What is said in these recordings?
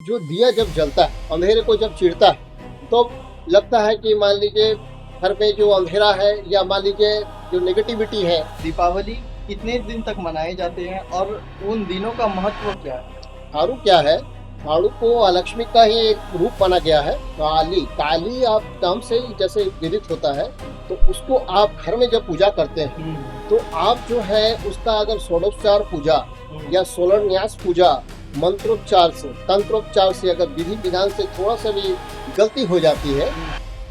जो दिया जब जलता है, अंधेरे को जब चिढ़ता है, तो लगता है कि मान लीजिए घर में जो अंधेरा है या मान लीजिए जो नेगेटिविटी है। दीपावली कितने दिन तक मनाए जाते हैं और उन दिनों का महत्व क्या है? आड़ू क्या है? आड़ू को लक्ष्मी का ही एक रूप माना गया है। काली काली आप नाम से ही जैसे विदित होता है, तो उसको आप घर में जब पूजा करते हैं तो आप जो है उसका अगर षोडोपचार पूजा या सोलर न्यास पूजा मंत्रोच्चार से, तंत्रोपचार से, अगर विधि विधान से थोड़ा सा भी गलती हो जाती है।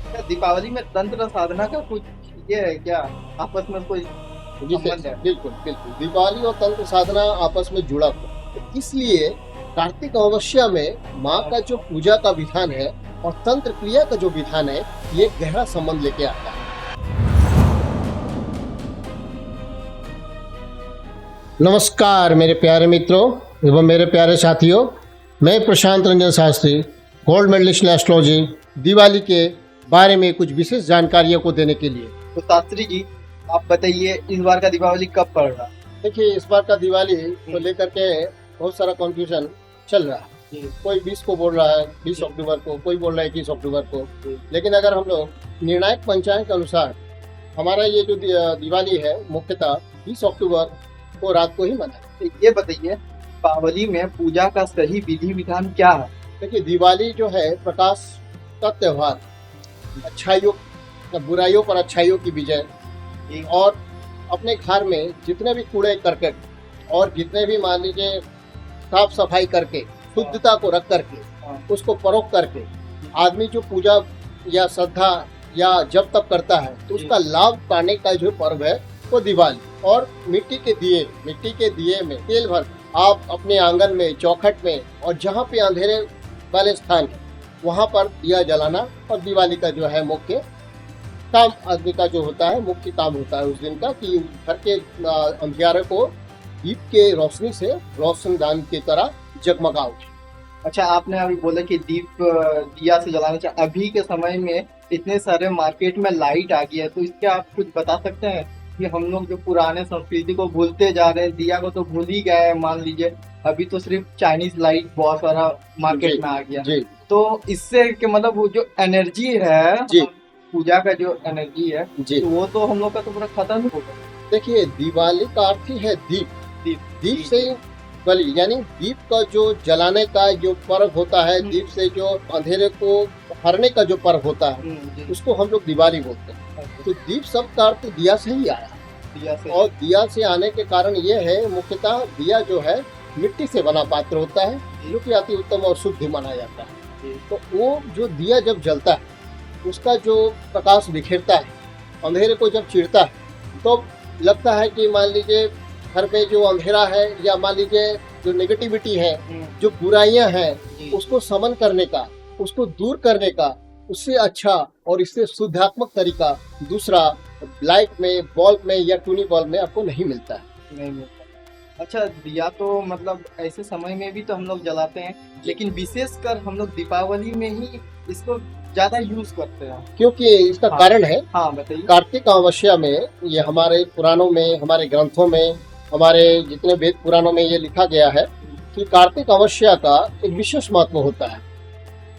क्या दीपावली में तंत्र साधना का कुछ ये है क्या? आपस में कोई संबंध है? बिल्कुल बिल्कुल, दीपावली और तंत्र साधना आपस में जुड़ा हुआ, तो इसलिए कार्तिक अमावस्या में माँ का जो पूजा का विधान है और तंत्र क्रिया का जो विधान है, ये गहरा संबंध लेके आता है। नमस्कार मेरे प्यारे मित्रों एवं मेरे प्यारे साथियों, मैं Prashant Ranjan Shastri, gold medalist in astrology, Diwali के बारे में कुछ विशेष जानकारियों को देने के लिए। तो शास्त्री जी, आप बताइए इस बार का दीपावली कब पड़ रहा? देखिए, इस बार का दिवाली को लेकर के बहुत सारा कंफ्यूजन चल रहा है। कोई 20 को बोल रहा है, 20 अक्टूबर को, कोई बोल रहा है 21 अक्टूबर को। लेकिन अगर हम लोग निर्णायक पंचांग के अनुसार हमारा ये जो दिवाली है मुख्यतः 20 अक्टूबर को रात को ही मनाए। ये बताइए दीपावली में पूजा का सही विधि विधान क्या है? देखिए, दिवाली जो है प्रकाश का त्यौहार, अच्छाइयों बुराइयों पर अच्छाइयों की विजय, और अपने घर में जितने भी कूड़े करकट और जितने भी मान लीजिए साफ सफाई करके शुद्धता को रख करके उसको परोख करके आदमी जो पूजा या श्रद्धा या जब तब करता है, तो उसका लाभ पाने का जो पर्व है वो दिवाली। और मिट्टी के दिए में तेल भर आप अपने आंगन में, चौखट में और जहाँ पे अंधेरे वाले स्थान है वहाँ पर दिया जलाना, और दिवाली का जो है मुख्य काम आदमी का जो होता है, मुख्य काम होता है उस दिन का कि घर के अंधियारे को दीप के रोशनी से रोशनदान की तरह जगमगाओ। अच्छा, आपने अभी बोला कि दीप दिया से जलाना चाहिए। अभी के समय में इतने सारे मार्केट में लाइट आ गई है, तो इसके आप कुछ बता सकते हैं कि हम लोग जो पुराने संस्कृति को भूलते जा रहे हैं, दिया को तो भूल ही गए हैं। मान लीजिए अभी तो सिर्फ चाइनीज लाइट बहुत सारा मार्केट में आ गया, तो इससे कि मतलब वो जो एनर्जी है, पूजा का जो एनर्जी है, तो वो तो हम लोग का तो पूरा खत्म ही होगा। देखिए, दिवाली का अर्थ ही है दीप। दीप से बलि, यानी दीप का जो जलाने का जो पर्व होता है, दीप से जो अंधेरे को हरने का जो पर्व होता है, उसको हम लोग दिवाली बोलते हैं। तो दीप शब्द का अर्थ दिया से ही आया, और दिया से आने के कारण ये है मुख्यतः दिया जो है मिट्टी से बना पात्र होता है, जो कि अति उत्तम और शुद्ध माना जाता है। तो वो जो दिया जब जलता है, उसका जो प्रकाश बिखेरता है, अंधेरे को जब चिढ़ता है, तो लगता है कि मान लीजिए घर में जो अंधेरा है या मान लीजिए जो नेगेटिविटी है, जो बुराइयां हैं, उसको समन करने का, उसको दूर करने का उससे अच्छा और इससे शुद्धात्मक तरीका दूसरा लाइट में, बल्ब में या टूनी बल्ब में आपको नहीं मिलता है। नहीं मिलता। अच्छा, दिया तो मतलब ऐसे समय में भी तो हम लोग जलाते हैं, लेकिन विशेषकर हम लोग दीपावली में ही इसको ज्यादा यूज करते हैं, क्योंकि इसका कारण है। हाँ बताइए। कार्तिक अमावस्या में, ये हमारे पुराणों में, हमारे ग्रंथों में, हमारे जितने वेद पुराणों में ये लिखा गया है कि कार्तिक अमावस्या का एक विशेष महत्व होता है।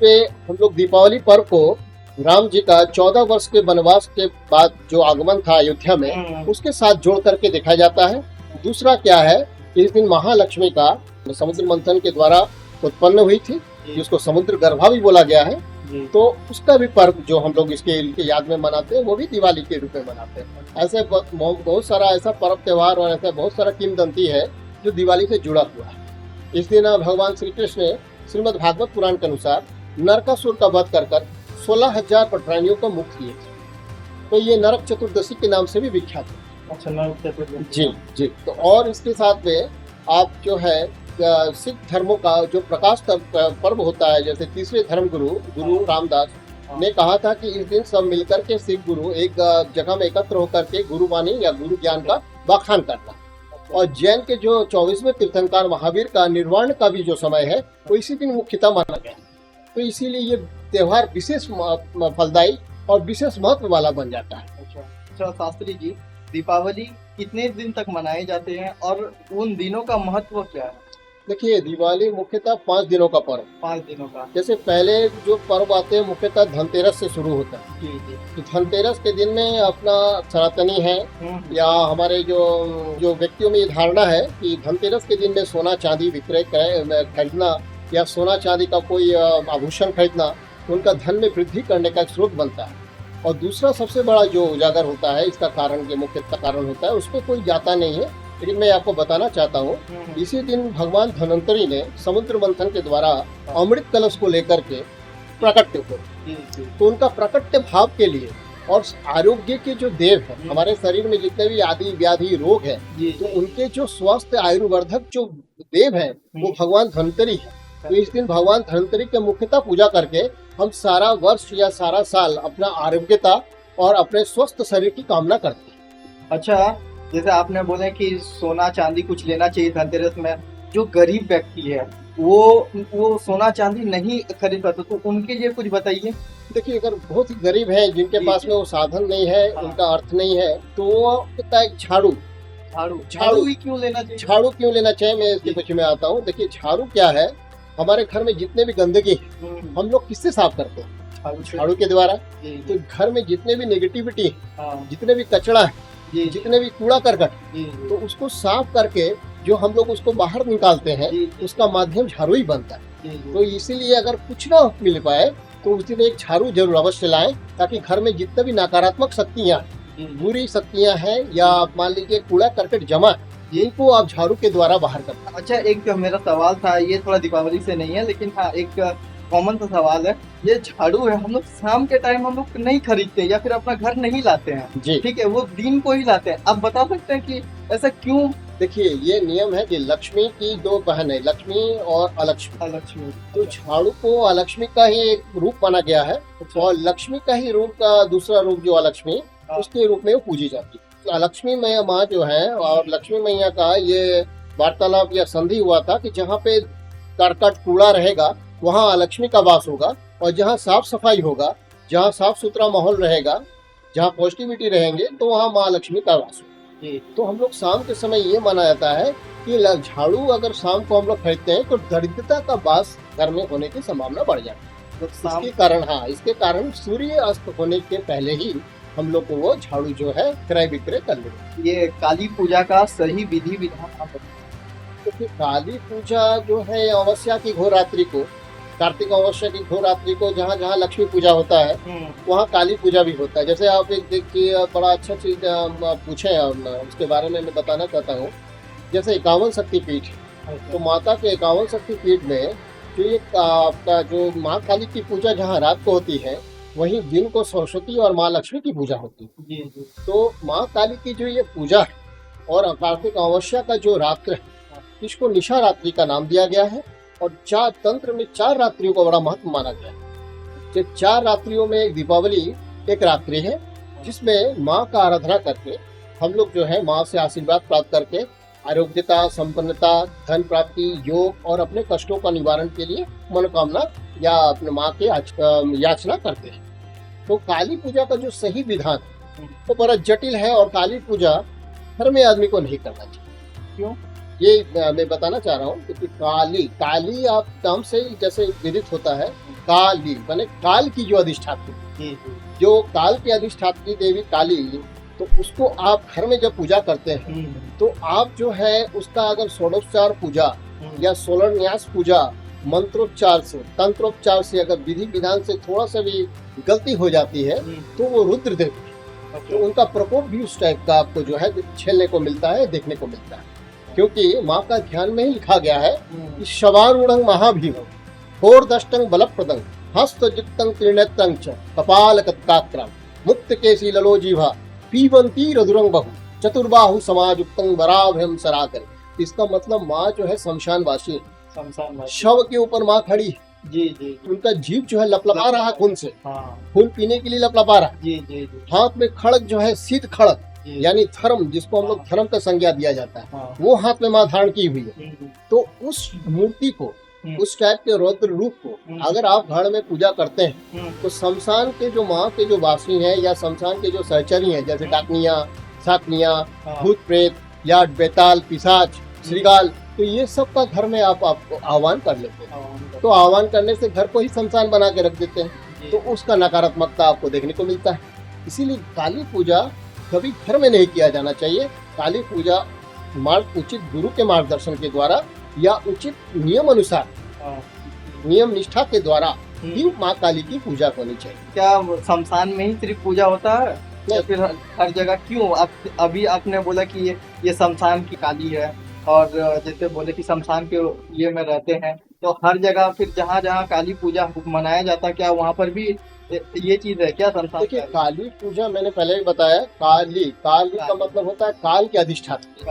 पे हम लोग दीपावली पर्व को राम जी का 14 वर्ष के वनवास के बाद जो आगमन था अयोध्या में, उसके साथ जोड़ करके देखा जाता है। दूसरा क्या है, इस दिन महालक्ष्मी का समुद्र मंथन के द्वारा उत्पन्न हुई थी, जिसको समुद्र गर्भा भी बोला गया है। तो उसका भी पर्व जो हम लोग इसके याद में मनाते हैं, वो भी दिवाली के रूप में मनाते हैं। ऐसे बहुत सारा ऐसा पर्व त्योहार और ऐसा बहुत सारा किंवदंती है जो दिवाली से जुड़ा हुआ है। इस दिन भगवान श्री कृष्ण ने श्रीमद् भागवत पुराण के अनुसार नरकासुर का वध कर 16,000 पटरानियों को मुक्त किए थे। तो ये नरक चतुर्दशी के नाम से भी विख्यात है। अच्छा, नरक चतुर्दशी। जी। तो और इसके साथ में आप जो है सिख धर्मों का जो प्रकाश पर्व होता है, जैसे तीसरे धर्म गुरु रामदास ने कहा था कि इस दिन सब मिलकर के सिख गुरु एक जगह में एकत्र होकर के गुरुवाणी या गुरु ज्ञान का बखान करना। और जैन के जो 24वें तीर्थंकर महावीर का निर्वाण का भी जो समय है, वो इसी दिन मुख्यतः माना गया। तो इसीलिए ये त्योहार विशेष फलदायी और विशेष महत्व वाला बन जाता है। अच्छा शास्त्री जी, दीपावली कितने दिन तक मनाए जाते हैं और उन दिनों का महत्व क्या है? देखिए, दिवाली मुख्यतः 5 दिनों का पर्व। 5 दिनों का। जैसे पहले जो पर्व आते हैं मुख्यतः धनतेरस से शुरू होता है। जी जी। तो धनतेरस के दिन में अपना सनातनी है या हमारे जो जो व्यक्तियों में ये धारणा है कि धनतेरस के दिन में सोना चांदी विक्रय खरीदना या सोना चांदी का कोई आभूषण खरीदना उनका धन में वृद्धि करने का एक स्रोत बनता है। और दूसरा सबसे बड़ा जो उजागर होता है, इसका कारण, ये मुख्य कारण होता है, उस पर कोई जाता नहीं है, लेकिन मैं आपको बताना चाहता हूँ। इसी दिन भगवान धन्वंतरी ने समुद्र मंथन के द्वारा अमृत कलश को लेकर के प्रकट्य हुए। तो उनका प्रकट्य भाव के लिए और आरोग्य के जो देव है, हमारे शरीर में जितने भी आदि व्याधि रोग है, तो उनके जो स्वस्थ आयुर्वर्धक जो देव है वो भगवान धन्वंतरी है। तो इस दिन भगवान धन्वंतरी के मुख्यतः पूजा करके हम सारा वर्ष या सारा साल अपना आरोग्यता और अपने स्वस्थ शरीर की कामना करते हैं। अच्छा, जैसे आपने बोले कि सोना चांदी कुछ लेना चाहिए धनतेरस में, जो गरीब व्यक्ति है वो सोना चांदी नहीं खरीद पाते, तो उनके लिए कुछ बताइए। देखिए, अगर बहुत ही गरीब है, जिनके पास में वो साधन नहीं है, उनका अर्थ नहीं है, तो वो कितना एक झाड़ू झाड़ू ही क्यों लेना चाहिए? झाड़ू क्यों लेना चाहिए, मैं इसके पीछे में आता हूँ। देखिए, झाड़ू क्या है, हमारे घर में जितने भी गंदगी है हम लोग किससे साफ करते हैं? झाड़ू के द्वारा। तो घर में जितने भी नेगेटिविटी है, जितने भी कचरा है, जितने भी कूड़ा करकट, तो उसको साफ करके जो हम लोग उसको बाहर निकालते हैं, उसका माध्यम झाड़ू ही बनता है। तो इसीलिए अगर कुछ ना मिल पाए तो उस दिन एक झाड़ू जरूर अवश्य लाएं, ताकि घर में जितने भी नकारात्मक शक्तियाँ, बुरी शक्तियाँ हैं या मान लीजिए कूड़ा करकट जमा, इनको आप झाड़ू के द्वारा बाहर करते हैं। अच्छा, एक मेरा सवाल था, ये थोड़ा दीपावली से नहीं है, लेकिन हाँ एक कॉमन सा सवाल है। ये झाड़ू है, हम लोग शाम के टाइम हम लोग नहीं खरीदते या फिर अपना घर नहीं लाते हैं, ठीक है, वो दिन को ही लाते हैं। आप बता सकते हैं कि ऐसा क्यों? देखिए, ये नियम है कि लक्ष्मी की दो बहन है, लक्ष्मी और अलक्ष्मी। तो झाड़ू को अलक्ष्मी का ही एक रूप माना गया है, और लक्ष्मी का ही रूप का दूसरा रूप जो अलक्ष्मी, उसके रूप में वो पूजी जाती है। तो अलक्ष्मी मैया माँ जो है और लक्ष्मी मैया का ये वार्तालाप या संधि हुआ था कि जहाँ पे करकट कूड़ा रहेगा वहाँ अलक्ष्मी का वास होगा, और जहाँ साफ सफाई होगा, जहाँ साफ सुथरा माहौल रहेगा, जहाँ पॉजिटिविटी रहेंगे, तो वहाँ माँ लक्ष्मी का वास होगा। तो हम लोग शाम के समय ये माना जाता है कि झाड़ू अगर शाम को हम लोग खरीदते हैं तो दरिद्रता का वास घर में होने की संभावना बढ़ जाती है। तो इसके कारण सूर्य अस्त होने के पहले ही हम लोग को वो झाड़ू जो है क्रय विक्रय कर लेंगे। ये काली पूजा का सही विधि विधान आप बताइए। तो फिर काली पूजा जो है अमावस्या की घोर रात्रि को, कार्तिक अमावस्या की घोर रात्रि को जहाँ जहाँ लक्ष्मी पूजा होता है वहाँ काली पूजा भी होता है। जैसे आप एक देखिए, बड़ा अच्छा चीज पूछे, उसके बारे में मैं बताना चाहता हूँ। जैसे 51 शक्तिपीठ, तो माता के 51 शक्तिपीठ में जो ये आपका जो माँ काली की पूजा जहाँ रात को होती है, वहीं दिन को सरस्वती और माँ लक्ष्मी की पूजा होती है। तो माँ काली की जो ये पूजा है और कार्तिक अमावस्या का जो रात्र है, इसको निशा रात्रि का नाम दिया गया है। और 4 तंत्र में 4 रात्रियों का बड़ा महत्व माना गया है। जो 4 रात्रियों में एक दीपावली एक रात्रि है, जिसमें माँ का आराधना करके हम लोग जो है माँ से आशीर्वाद प्राप्त करके आरोग्यता, संपन्नता, धन प्राप्ति, योग और अपने कष्टों का निवारण के लिए मनोकामना या अपने माँ के याचना करते हैं। तो काली पूजा का जो सही विधान है वो बड़ा जटिल है, और काली पूजा घर में आदमी को नहीं करना चाहिए। क्यों? ये मैं बताना चाह रहा हूँ कि काली आप नाम से जैसे विदित होता है, काली माने काल की जो अधिष्ठात्री, जो काल की अधिष्ठात्री देवी काली, तो उसको आप घर में जब पूजा करते हैं तो आप जो है उसका अगर षोडोपचार पूजा या 16 न्यास पूजा मंत्रोच्चार से, तंत्रोपचार से अगर विधि विधान से थोड़ा सा भी गलती हो जाती है तो वो रुद्र देवी, तो उनका प्रकोप भी उस टाइप का आपको जो है झेलने को मिलता है, देखने को मिलता है। क्योंकि माँ का ध्यान में ही लिखा गया है कि शवारूढ़ं महाभीमं होर्दष्टं बलप्रदं हस्तयुक्तं त्रिनेत्रं च कपालकत्काक्रं मुक्तकेशी ललोजीभा पीबंती रधुरं बहु चतुर्बाहु समायुक्तं वराभयं सराकर। इसका मतलब माँ जो है शमशानवासी है, शव के ऊपर माँ खड़ी है। जी। उनका जीव जो है लपलपा रहा खून से, हाँ। खून पीने के लिए लपलपा रहा। जी। हाथ में खड़ग जो है सिद्ध खड़ग, यानी धर्म, जिसको हम लोग धर्म का संज्ञा दिया जाता है, वो हाथ में माँ धारण की हुई है। तो उस मूर्ति को, उस टाइप के रौद्र रूप को अगर आप घर में पूजा करते हैं तो शमशान के जो माँ के जो वासी हैं या शमशान के जो सहचरी हैं, जैसे डाकनिया, साकनिया, भूत प्रेत या बेताल, पिशाच, श्रीगाल, तो ये सब का घर में आप आह्वान कर लेते हैं। तो आह्वान करने से घर को ही शमशान बना के रख देते हैं, तो उसका नकारात्मकता आपको देखने को मिलता है। इसीलिए काली पूजा कभी घर में नहीं किया जाना चाहिए। काली पूजा उचित गुरु के मार्गदर्शन के द्वारा या उचित नियम अनुसार, नियम निष्ठा के द्वारा ही माँ काली की पूजा होनी चाहिए। क्या शमशान में ही सिर्फ पूजा होता है या फिर हर जगह? क्यों अभी आपने बोला कि ये शमशान की काली है, और जैसे बोले कि शमशान के ये में रहते हैं, तो हर जगह फिर जहाँ जहाँ काली पूजा मनाया जाता है, क्या वहाँ पर भी ये चीज है क्या शमशान? देखिए, काली पूजा मैंने पहले भी बताया, काली का मतलब होता है काल के अधिष्ठात्री।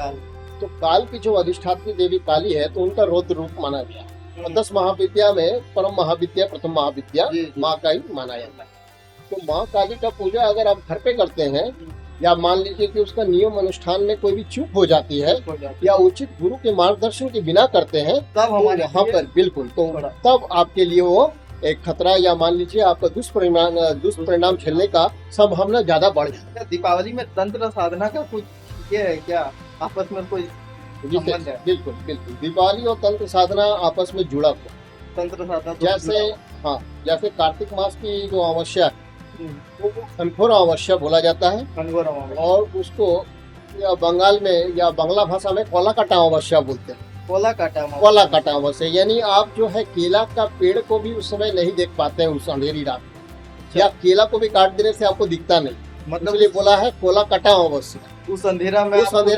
तो काल की जो अधिष्ठात्री देवी काली है, तो उनका रौद्र रूप माना गया। और 10 महाविद्या में परम महाविद्या, प्रथम महाविद्या माँ का ही माना जाता है। तो माँ काली का पूजा अगर आप घर पे करते हैं, या मान लीजिए कि उसका नियम अनुष्ठान में कोई भी चूक हो जाती है, या उचित गुरु के मार्गदर्शन के बिना करते हैं, तब हमारे यहाँ पर बिल्कुल, तो तब आपके लिए वो एक खतरा, या मान लीजिए आपका दुष्परिणाम झेलने का संभावना ज्यादा बढ़ जाती है। दीपावली में तंत्र साधना का कुछ ये है क्या, आपस में कोई संबंध है? बिल्कुल बिल्कुल, दीपावली और तंत्र साधना आपस में जुड़ा हुआ। तंत्र साधना जैसे कार्तिक मास की जो अमावस्या वो घनघोर अमावस्या बोला जाता है, और उसको या बंगाल में या बांग्ला भाषा में कोला काटा अमावस्या बोलते हैं। कोला काटा अमावस्या यानी आप जो है केला का पेड़ को भी उस समय नहीं देख पाते हैं, उस अंधेरी रात में, या केला को भी काट देने से आपको दिखता नहीं, मतलब ये बोला है कोला काटा अमावस्या। उस अंधेरा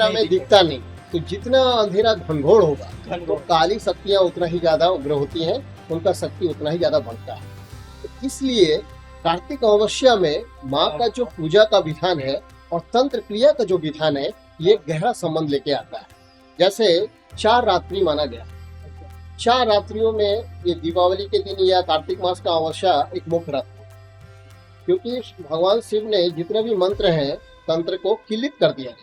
में दिखता नहीं। तो जितना अंधेरा घनघोर होगा, तो काली शक्तियाँ उतना ही ज्यादा उग्र होती हैं, उनका शक्ति उतना ही ज्यादा बढ़ता है। तो इसलिए कार्तिक अमावस्या में माँ का जो पूजा का विधान है और तंत्र क्रिया का जो विधान है, ये गहरा संबंध लेके आता है। जैसे 4 रात्रि माना गया, 4 रात्रियों में ये दीपावली के दिन या कार्तिक मास का अमावस्या एक मुख्य रात, क्योंकि भगवान शिव ने जितने भी मंत्र हैं तंत्र को किलित कर दिया है।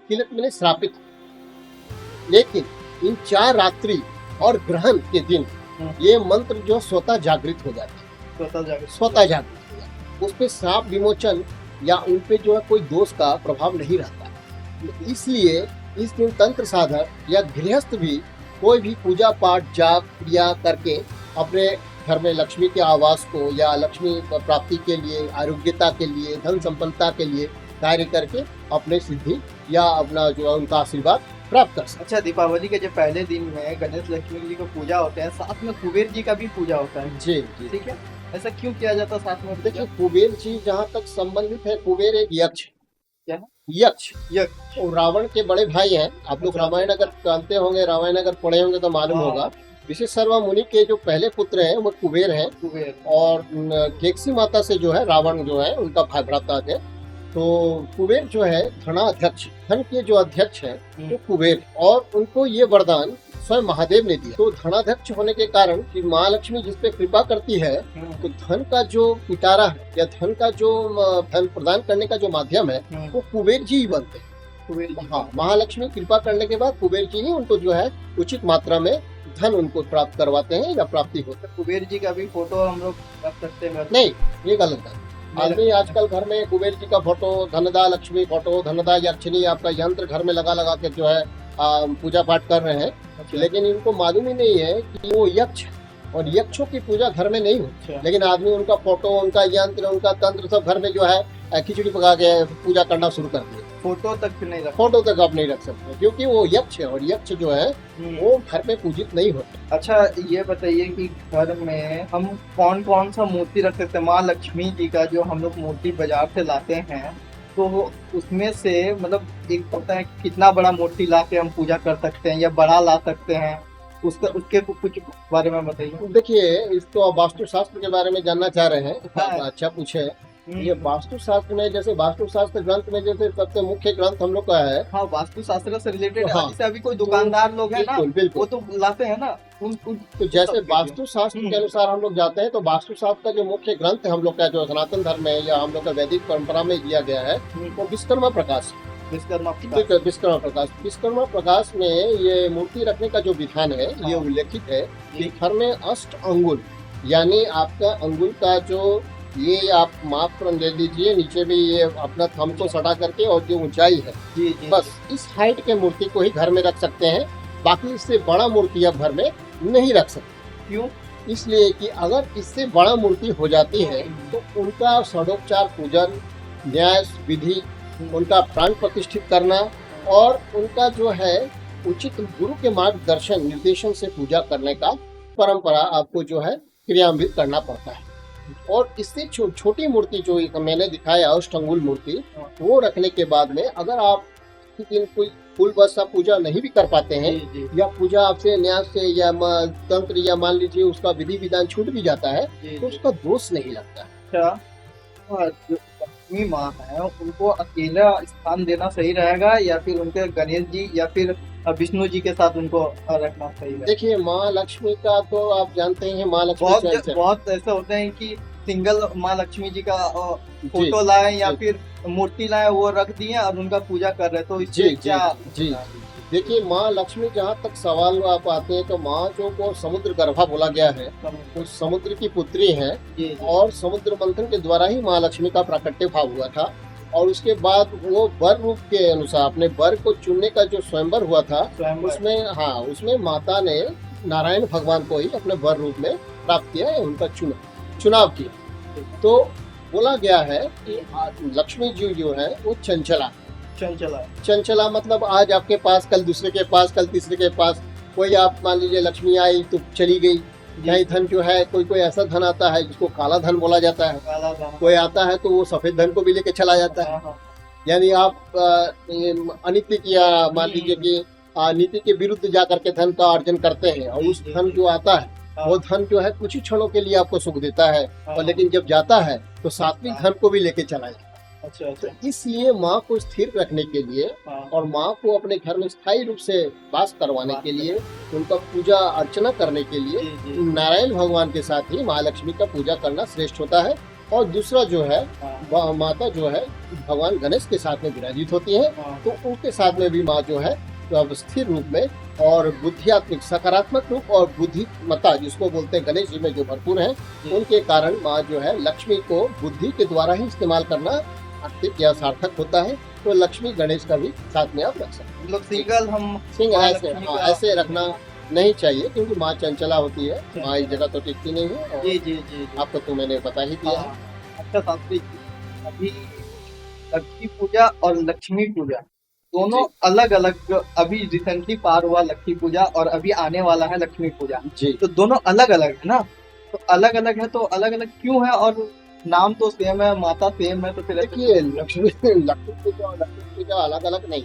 किलित मैंने श्रापित। लेकिन इन 4 रात्रि और ग्रहण के दिन ये मंत्र जो स्वतः जागृत हो जाते हैं, स्वतः जागृत हो जाते हैं। उस पे श्राप विमोचन या उन पे जो है कोई दोष का प्रभाव नहीं रहता। इसलिए इस दिन तंत्र साधक या गृहस्थ भी कोई भी पूजा पाठ जाप क्रिया करके अपने घर में लक्ष्मी के आवास को या लक्ष्मी प्राप्ति के लिए, आरोग्यता के लिए, धन संपन्नता के लिए कार्य करके अपने सिद्धि या अपना जो है उनका आशीर्वाद प्राप्त कर सकते। अच्छा, दीपावली के जो पहले दिन में गणेश लक्ष्मी जी को पूजा होता है, साथ में कुबेर जी का भी पूजा होता है। जी, ठीक है, ऐसा क्यों किया जाता है साथ में? देखिए, कुबेर जी जहाँ तक संबंधित है, कुबेर एक यक्ष, क्या यक्ष और रावण के बड़े भाई हैं। आप लोग रामायण अगर जानते होंगे, रामायण अगर पढ़े होंगे तो मालूम होगा। विशेषर्वा मुनि के जो पहले पुत्र हैं वो कुबेर हैं, और केकसी माता से जो है रावण जो है उनका भाई भ्राता थे। तो कुबेर जो है धनाध्यक्ष, धन के जो अध्यक्ष है वो कुबेर, और उनको ये वरदान स्वयं महादेव ने दिया। तो धनाध्यक्ष होने के कारण कि माँ लक्ष्मी जिस पे कृपा करती है, तो धन का जो पिटारा है या धन का जो धन प्रदान करने का जो माध्यम है वो कुबेर जी ही बनते हैं। हाँ, महालक्ष्मी कृपा करने के बाद कुबेर जी ही उनको जो है उचित मात्रा में धन उनको प्राप्त करवाते हैं या प्राप्ति होती है। कुबेर जी का भी फोटो हम लोग रख सकते हैं? नहीं, ये गलत है। आदमी आजकल घर में कुबेर जी का फोटो, धनदा लक्ष्मी फोटो, धनदा यक्षिणी आपका यंत्र घर में लगा लगा के जो है पूजा पाठ कर रहे हैं। लेकिन इनको मालूम ही नहीं है कि वो यक्ष, और यक्षों की पूजा घर में नहीं होती। लेकिन आदमी उनका फोटो, उनका यंत्र, उनका तंत्र सब घर में जो है खिचड़ी पका के पूजा करना शुरू कर दिया। फोटो तक आप नहीं रख सकते, क्योंकि वो यक्ष है, और यक्ष जो है वो घर में पूजित नहीं होते। अच्छा, ये बताइए कि घर में हम कौन कौन सा मूर्ति रख सकते हैं? माँ लक्ष्मी जी का जो हम लोग मूर्ति बाजार से लाते हैं, तो उसमें से मतलब एक होता है कितना बड़ा मूर्ति ला के हम पूजा कर सकते हैं या बड़ा ला सकते हैं, उसके कुछ बारे में बताइए। देखिए, इसको वास्तु शास्त्र के बारे में जानना चाह रहे हैं। अच्छा पूछे। ये वास्तु शास्त्र में, जैसे वास्तु शास्त्र ग्रंथ में जैसे सबसे मुख्य ग्रंथ हम लोग का है। हाँ, वास्तु शास्त्र से रिलेटेड। जैसे अभी कोई दुकानदार लोग हैं ना, वो तो लाते हैं ना, तो जैसे वास्तु शास्त्र के अनुसार हम लोग जाते हैं, तो वास्तु शास्त्र का जो मुख्य ग्रंथ है हम लोग का, जो सनातन धर्म में या हम लोग का वैदिक परंपरा में दिया गया है, वो विश्वकर्मा प्रकाश। विश्वकर्मा प्रकाश में ये मूर्ति रखने का जो विधान है ये उल्लेखित है कि घर में 8 अंगुल, यानी आपका अंगुल का जो ये आप माप ले लीजिए, नीचे भी ये अपना थंब को सटा करके, और जो ऊंचाई है बस इस हाइट के मूर्ति को ही घर में रख सकते हैं। बाकी इससे बड़ा मूर्ति आप घर में नहीं रख सकते। क्यों? इसलिए कि अगर इससे बड़ा मूर्ति हो जाती है तो उनका षडोपचार पूजन, न्यास विधि, उनका प्राण प्रतिष्ठित करना और उनका जो है उचित गुरु के मार्गदर्शन निर्देशन से पूजा करने का परंपरा आपको जो है क्रियान्वित करना पड़ता है। और इससे छोटी मूर्ति जो एक मैंने दिखाया अष्टंगुल मूर्ति, वो रखने के बाद में अगर आप किसी दिन कोई फूल बसा पूजा नहीं भी कर पाते हैं जी, जी, या पूजा आपसे न्यास से या तंत्र या मान लीजिए उसका विधि विधान छूट भी जाता है जी, तो जी। उसका दोष नहीं लगता है। अच्छा, जो लक्ष्मी माँ है उनको अकेला स्थान देना सही रहेगा या फिर उनके गणेश जी या फिर विष्णु जी के साथ उनको रखना सही रहेगा? देखिए माँ लक्ष्मी का तो आप जानते हैं, माँ लक्ष्मी बहुत ऐसे होते हैं कि सिंगल माँ लक्ष्मी जी का जी, फोटो लाए या जी। फिर मूर्ति लाए, वो रख दिए और उनका पूजा कर रहे हैं, तो जी इससे जी क्या? जी देखिए माँ लक्ष्मी जहाँ तक सवाल आप आते हैं तो माँ जो को समुद्र गर्भा बोला गया है, वो समुद्र की पुत्री है जी, जी, और समुद्र मंथन के द्वारा ही माँ लक्ष्मी का प्राकट्य भाव हुआ था। और उसके बाद वो वर रूप के अनुसार अपने वर को चुनने का जो स्वयंवर हुआ था स्वयंवर। उसमें माता ने नारायण भगवान को ही अपने वर रूप में प्राप्त किया है, उनका चुनाव किया। तो बोला गया है कि लक्ष्मी जी जो है वो चंचला चंचला मतलब आज आपके पास, कल दूसरे के पास, कल तीसरे के पास। कोई आप मान लीजिए लक्ष्मी आई तो चली गई। कहीं धन जो है कोई ऐसा धन आता है जिसको काला धन बोला जाता है, काला धन। कोई आता है तो वो सफेद धन को भी लेके चला जाता है। हाँ, हाँ, यानी आप अनित्य किया मान लीजिए कि नीति के विरुद्ध जाकर के धन का अर्जन करते हैं और उस धन जो आता है वो धन जो है कुछ ही क्षणों के लिए आपको सुख देता है, और लेकिन जब जाता है तो सात्विक धन को भी लेके चला जाता है। अच्छा, अच्छा, तो इसलिए माँ को स्थिर रखने के लिए हाँ, और माँ को अपने घर में स्थायी रूप से वास करवाने के लिए, उनका पूजा अर्चना करने के लिए जी, जी, नारायण भगवान के साथ ही महालक्ष्मी का पूजा करना श्रेष्ठ होता है। और दूसरा जो है हाँ, माता जो है भगवान गणेश के साथ में विराजित होती है, हाँ, तो उनके साथ में भी माँ जो है तो अब स्थिर रूप में और बुद्धियात्मक सकारात्मक रूप और बुद्धिमता जिसको बोलते हैं गणेश जी में जो भरपूर है, जी। उनके कारण माँ जो है लक्ष्मी को बुद्धि के द्वारा ही इस्तेमाल करना आर्थिक या सार्थक होता है। तो लक्ष्मी गणेश का भी साथ में आप रख सकते हैं। मतलब सिंगल हम सिंह माँ ऐसे लक्ष्मी हाँ, का- ऐसे रखना नहीं चाहिए क्योंकि माँ चंचला होती है, माँ एक जगह तो टिकती नहीं है। और जी, जी, जी, जी। आपको तो मैंने बता ही दिया है। हाँ, अच्छा शास्त्री जी, अभी लक्ष्मी पूजा और लक्ष्मी पूजा दोनों अलग अलग, अभी रिसेंटली पार हुआ लक्ष्मी पूजा और अभी आने वाला है लक्ष्मी पूजा, जी तो दोनों अलग अलग है ना? तो अलग अलग है तो अलग अलग क्यों है? और नाम तो सेम है, माता सेम है, तो फिर ऐसे- देखिए लक्ष्मी पूजा और लक्ष्मी पूजा अलग अलग नहीं,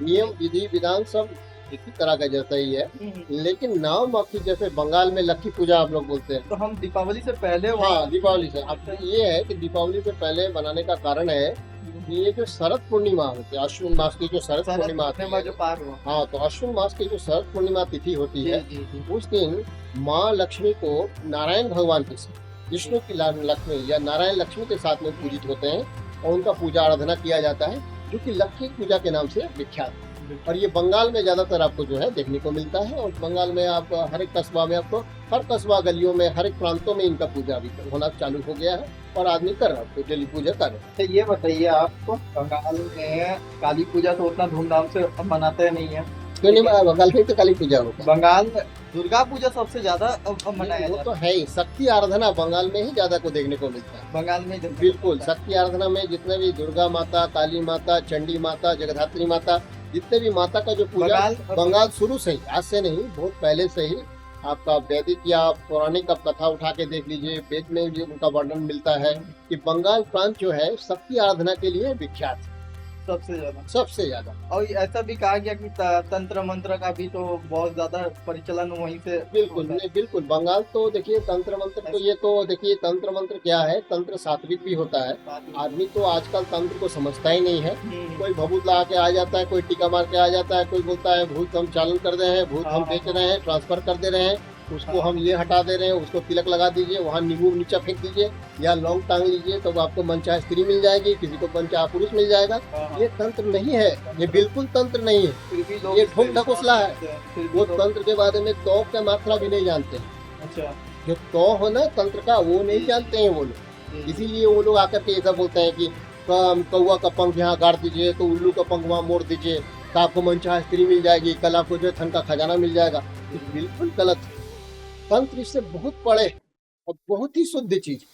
नियम विधि विधान सब एक ही तरह का जैसा ही है, लेकिन नाम आपकी जैसे बंगाल में लक्ष्मी पूजा आप लोग बोलते हैं। तो हम दीपावली से पहले हाँ दीपावली से, अब ये है कि दीपावली से पहले बनाने का कारण है कि ये जो शरद पूर्णिमा होती है, अश्विन मास की जो शरद पूर्णिमा आती पूर्णिमा है, जो पार हुआ। हाँ तो अश्विन मास की जो शरद पूर्णिमा तिथि होती जी, है, जी, जी। उस दिन माँ लक्ष्मी को नारायण भगवान के साथ, विष्णु की लक्ष्मी या नारायण लक्ष्मी के साथ में पूजित होते हैं और उनका पूजा आराधना किया जाता है, जो कि लक्ष्मी पूजा के नाम से विख्यात है। और ये बंगाल में ज्यादातर आपको जो है देखने को मिलता है, और बंगाल में आप हर एक कस्बा में, आपको हर कस्बा गलियों में, हर एक प्रांतों में इनका पूजा अभी होना चालू हो गया है और आदमी कर रहा है, डेली पूजा कर रहे हैं। तो ये बताइए, आपको बंगाल में काली पूजा तो उतना धूमधाम से मनाते नहीं है, क्यों नहीं बंगाल में तो काली पूजा होगा। बंगाल में दुर्गा पूजा सबसे ज्यादा मनाया वो जाता तो है ही, शक्ति आराधना बंगाल में ही ज्यादा को देखने को मिलता है। है बंगाल में जब- बिल्कुल, शक्ति आराधना में जितने भी दुर्गा माता, काली माता, चंडी माता, जगधात्री माता, जितने भी माता का जो पूजा बंगाल शुरू से ही, आज से नहीं बहुत पहले से ही, आपका वैदिक या पौराणिक आप कथा उठा के देख लीजिए, वेद में भी उनका वर्णन मिलता है कि बंगाल प्रांत जो है शक्ति आराधना के लिए विख्यात है सबसे ज्यादा। सबसे ज्यादा। और ऐसा भी कहा गया कि तंत्र मंत्र का भी तो बहुत ज्यादा परिचलन वहीं से बिल्कुल होता है। नहीं, बिल्कुल बंगाल तो देखिए तंत्र मंत्र तो ये तो देखिए तंत्र मंत्र क्या है, तंत्र सात्विक भी होता है। आदमी तो आजकल तंत्र को समझता ही नहीं है, कोई भभूत ला के आ जाता है, कोई टीका मार के आ जाता है, कोई बोलता है भूत हम चालन कर रहे हैं, भूत हम बेच रहे हैं, ट्रांसफर कर दे रहे हैं, उसको हम ये हटा दे रहे हैं, उसको तिलक लगा दीजिए, वहाँ नींबू नीचा फेंक दीजिए या लौंग टांग लीजिए तो आपको मनचाहे स्त्री मिल जाएगी, किसी को मनचाहा पुरुष मिल जाएगा। ये तंत्र नहीं है, ये बिल्कुल तंत्र नहीं है, फिर भी लोग ये ढोंग ढकोसला है। फिर भी वो लोग- तंत्र के बारे में तौ का मात्रा भी नहीं जानते हैं, अच्छा, जो तौ हो ना तंत्र का वो नहीं जानते हैं वो लोग। इसीलिए वो लोग आकर के ऐसा बोलते हैं कि कौवा का पंख यहाँ गाड़ दीजिए तो उल्लू का पंख वहाँ मोड़ दीजिए, तो आपको मनचाहा स्त्री मिल जाएगी, कल आपको जो है धन का खजाना मिल जाएगा। ये बिल्कुल गलत है। तंत्र इससे बहुत बड़े और बहुत ही शुद्ध चीज।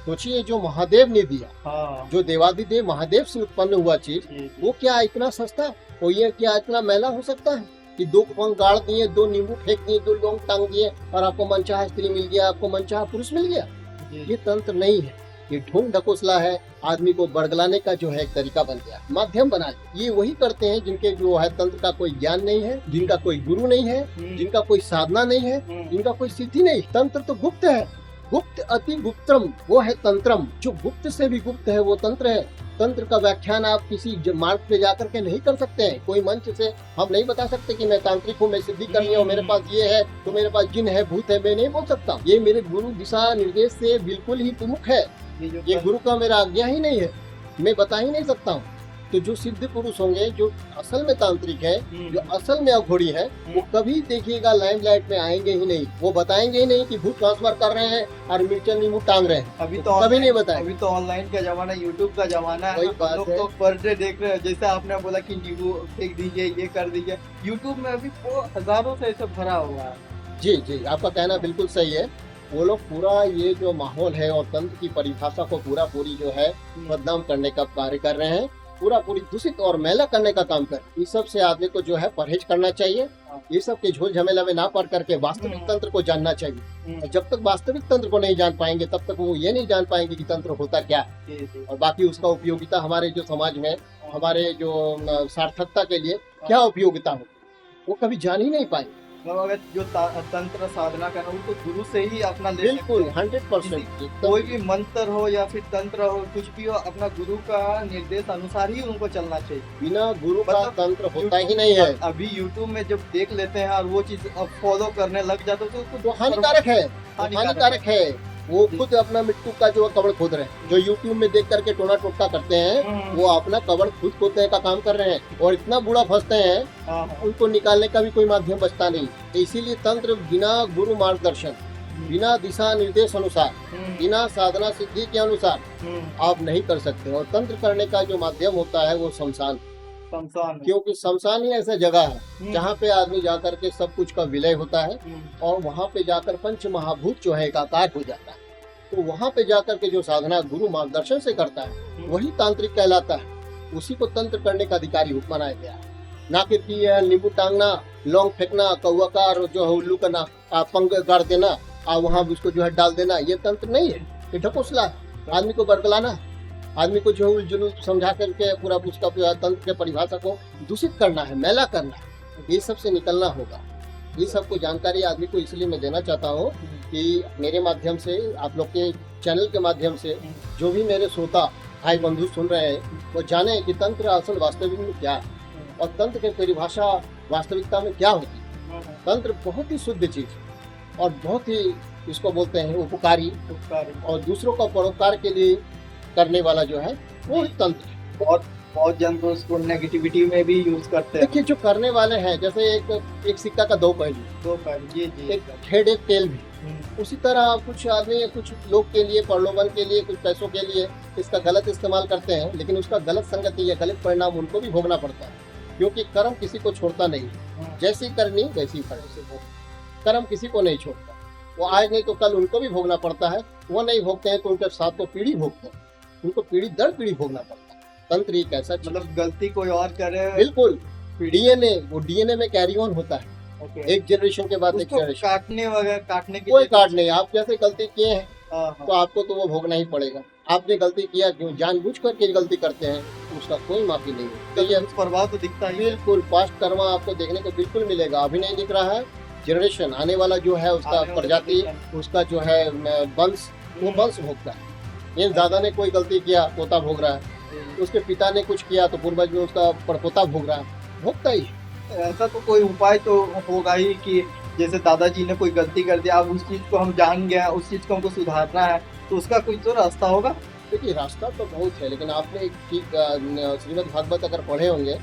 सोचिए जो महादेव ने दिया, हाँ जो देवादिदेव महादेव से उत्पन्न हुआ चीज, जी, जी। वो क्या इतना सस्ता, वो ये क्या इतना महंगा हो सकता है कि 2 पंख गाड़ दिए, 2 नींबू फेंक दिए, 2 लौंग टांग दिए और आपको मनचाहा स्त्री मिल गया, आपको मनचाहा पुरुष मिल गया। जी, ये तंत्र नहीं है, ये ढोंग ढकोसला है, आदमी को बरगलाने का जो है एक तरीका बन गया, माध्यम बना लिया। ये वही करते हैं जिनके जो है तंत्र का कोई ज्ञान नहीं है, जिनका कोई गुरु नहीं है, जिनका कोई साधना नहीं है, जिनका कोई सिद्धि नहीं। तंत्र तो गुप्त है, गुप्त अति गुप्तम वो है तंत्रम। जो गुप्त से भी गुप्त है वो तंत्र है। तंत्र का व्याख्यान आप किसी मार्ग पे जाकर के नहीं कर सकते हैं। कोई मंच से हम नहीं बता सकते कि मैं तांत्रिक हूँ, मैं सिद्धि करनी हूँ, मेरे पास ये है, तो मेरे पास जिन है, भूत है, मैं नहीं बोल सकता। ये मेरे गुरु दिशा निर्देश से बिल्कुल ही विमुख है। ये गुरु का मेरा आज्ञा ही नहीं है, मैं बता ही नहीं सकता हूँ। तो जो सिद्ध पुरुष होंगे, जो असल में तांत्रिक है, जो असल में अघोड़ी है, वो कभी देखिएगा लाइमलाइट में आएंगे ही नहीं। वो बताएंगे ही नहीं कि भूत ट्रांसफर कर रहे हैं और मिर्चन नींबू टांग रहे हैं। अभी तो कभी नहीं बताएं। अभी तो ऑनलाइन का जमाना, यूट्यूब का जमाना है। वही हम बात लोग है। तो पर डे देख रहे हैं। जैसे आपने बोला कि नींबू फेंक दीजिए, ये कर दीजिए, यूट्यूब में अभी वो हजारों से ऐसे भरा हुआ है। जी जी, आपका कहना बिल्कुल सही है। वो लोग पूरा ये जो माहौल है और तंत्र की परिभाषा को पूरी जो है बदनाम करने का कार्य कर रहे हैं, पूरी दूषित और मैला करने का काम कर। इस सब से आदमी को जो है परहेज करना चाहिए। ये सब के झोल झमेला में ना पड़ करके वास्तविक तंत्र को जानना चाहिए। और जब तक वास्तविक तंत्र को नहीं जान पाएंगे, तब तक वो ये नहीं जान पाएंगे कि तंत्र होता क्या है और बाकी उसका उपयोगिता हमारे जो समाज में, हमारे जो सार्थकता के लिए क्या उपयोगिता हो, वो कभी जान ही नहीं पाएंगे। मतलब अगर जो तंत्र साधना करना हो तो गुरु से ही अपना ले बिल्कुल सकते हैं। 100%। कोई भी मंत्र हो या फिर तंत्र हो, कुछ भी हो, अपना गुरु का निर्देश अनुसार ही उनको चलना चाहिए। बिना गुरु का मतलब तंत्र होता ही नहीं है। अभी यूट्यूब में जब देख लेते हैं और वो चीज अब फॉलो करने लग जाते हैं तो उसको तो हानिकारक है, हानिकारक है। वो जी। खुद अपना मृत्यु का जो कब्र खोद रहे हैं। जो यूट्यूब में देख करके टोना टोटका करते हैं, वो अपना कब्र खुद खोदने का काम कर रहे हैं और इतना बुरा फंसते हैं, हाँ, उनको निकालने का भी कोई माध्यम बचता नहीं। तो इसीलिए तंत्र बिना गुरु मार्गदर्शन, बिना दिशा निर्देश अनुसार, बिना साधना सिद्धि के अनुसार आप नहीं कर सकते। और तंत्र करने का जो माध्यम होता है वो शमशान, शमशान में। क्योंकि शमशान ही ऐसा जगह है जहाँ पे आदमी जाकर के सब कुछ का विलय होता है और वहाँ पे जाकर पंच महाभूत जो है एकाकार हो जाता है। तो वहाँ पे जाकर के जो साधना गुरु मार्गदर्शन से करता है वही तांत्रिक कहलाता है। उसी को तंत्र करने का अधिकारी बनाया गया है। ना कि नींबू टांगना, लौंग फेंकना, कौवा का और जो है उल्लू का पंख गाड़ देना और वहाँ उसको जो है डाल देना, ये तंत्र नहीं है, ये ढकोसला है। आदमी को बरगलाना, आदमी को जो जुलूस समझा करके पूरा उसका तंत्र के परिभाषा को दूषित करना है, मैला करना है, ये सब से निकलना होगा। ये सबको जानकारी आदमी को इसलिए मैं देना चाहता हूँ कि मेरे माध्यम से, आप लोग के चैनल के माध्यम से जो भी मेरे श्रोता भाई बंधु सुन रहे हैं वो जाने कि तंत्र असल वास्तविक में क्या है और तंत्र की परिभाषा वास्तविकता में क्या होती है। तंत्र बहुत ही शुद्ध चीज और बहुत ही इसको बोलते हैं उपकारी और दूसरों का परोपकार के लिए करने वाला जो है वो तंत्र है। बहुत जन तो उसको नेगेटिविटी में भी यूज करते हैं। देखिए जो करने वाले हैं, जैसे एक सिक्का का 2 पहलू, तो जी एक हेड एक टेल भी। उसी तरह कुछ आदमी कुछ लोग के लिए, प्रलोभन के लिए, कुछ पैसों के लिए इसका गलत इस्तेमाल करते हैं, लेकिन उसका गलत संगति या गलत परिणाम उनको भी भोगना पड़ता है, क्योंकि कर्म किसी को छोड़ता नहीं। जैसी करनी वैसी फल। कर्म किसी को नहीं छोड़ता, वो आज नहीं तो कल उनको भी भोगना पड़ता है। वो नहीं भोगते हैं तो उनके साथ को पीढ़ी भोगते हैं, उनको पीढ़ी दर पीढ़ी भोगना पड़ता है। तंत्र एक ऐसा मतलब गलती कोई और करे, बिल्कुल डीएनए, वो डीएनए में कैरी ऑन होता है। एक जनरेशन के बाद एक उसको जनरेशन, काटने की कोई काट नहीं। आप जैसे गलती किए हैं हाँ, तो आपको तो वो भोगना ही पड़ेगा। आपने गलती किया, क्यों जानबूझ करके गलती करते हैं, उसका कोई माफी नहीं है। तो ये प्रभाव तो दिखता ही है। बिल्कुल पास्ट कर्मा आपको देखने को बिल्कुल मिलेगा। अभी नहीं दिख रहा है, जनरेशन आने वाला जो है उसका प्रजाति, उसका जो है वंश, वो वंश भोगता है। ये दादा ने कोई गलती किया, पोता भोग रहा है। उसके पिता ने कुछ किया तो पूर्वज में उसका परपोता भोग रहा है, भोगता ही। ऐसा तो कोई उपाय तो होगा ही कि जैसे दादाजी ने कोई गलती कर दिया, अब उस चीज को हम जान गए, उस चीज को हमको सुधारना है, तो उसका कोई तो रास्ता होगा। देखिए रास्ता तो बहुत है, लेकिन आपने श्रीमद् भागवत अगर पढ़े होंगे,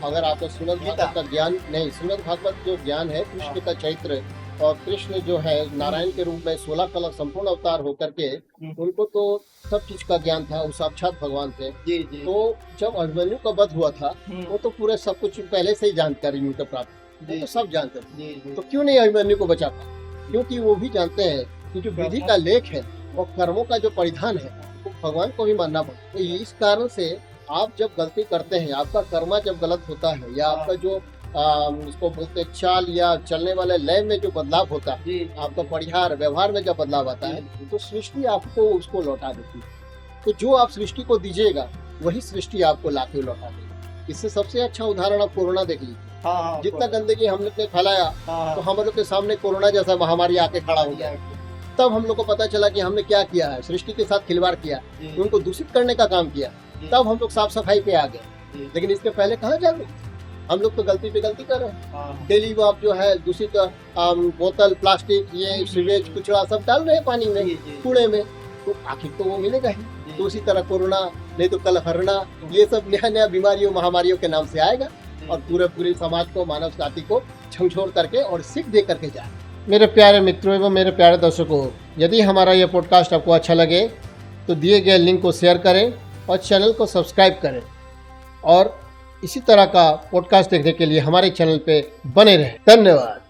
अगर आपको श्रीमद् भागवत का ज्ञान नहीं, श्रीमद् भागवत जो ज्ञान है कृष्ण का चरित्र और कृष्ण जो है नारायण के रूप में 16 कला संपूर्ण अवतार होकर के उनको तो सब चीज का ज्ञान था, वो साक्षात भगवान थे। जी जी तो जब अभिमन्यु का वध हुआ था वो तो पूरे सब कुछ पहले से ही जानकारी उनको प्राप्त, वो जी तो सब जानते थे। जी जी तो क्यों नहीं अभिमन्यु को बचा पाए? क्योंकि वो भी जानते हैं कि जो विधि का लेख है और कर्मों का जो परिधान है वो भगवान को भी मानना पड़ता है। तो इस कारण से आप जब गलती करते हैं, आपका कर्मा जब गलत होता है या आपका जो इसको बोलते हैं चाल या चलने वाले लय में जो बदलाव होता है, जी आपका परिहार व्यवहार में जब बदलाव आता है तो सृष्टि आपको उसको लौटा देती है। तो जो आप सृष्टि को दीजिएगा वही सृष्टि आपको लाके लौटा देगी। इससे सबसे अच्छा उदाहरण आप कोरोना देख लीजिए। हाँ हाँ जितना गंदगी हम लोग ने फैलाया हाँ तो हम लोग के सामने कोरोना जैसा महामारी आके खड़ा हो गया। तब हम लोग को पता चला कि हमने क्या किया है, सृष्टि के साथ खिलवाड़ किया, जी, उनको दूषित करने का काम किया। जी, तब हम लोग साफ सफाई पे आ गए, जी, लेकिन इसके पहले कहाँ जागे? हम लोग तो गलती पे गलती कर रहे हैं। हाँ, डेली वो आप जो है दूषित बोतल, प्लास्टिक, ये सीवेज, कुचड़ा सब डाल रहे हैं पानी में, जी, जी, कूड़े में, तो आखिर तो वो मिलेगा ही। जी, तो उसी तरह कोरोना, नहीं तो कल हरना, ये सब नया नया बीमारियों महामारियों के नाम से आएगा और पूरे समाज को, मानव जाति को झकझोर करके और सीख दे करके जाए। मेरे प्यारे मित्रों एवं मेरे प्यारे दर्शकों, यदि हमारा यह पॉडकास्ट आपको अच्छा लगे तो दिए गए लिंक को शेयर करें और चैनल को सब्सक्राइब करें और इसी तरह का पॉडकास्ट देखने के लिए हमारे चैनल पे बने रहें। धन्यवाद।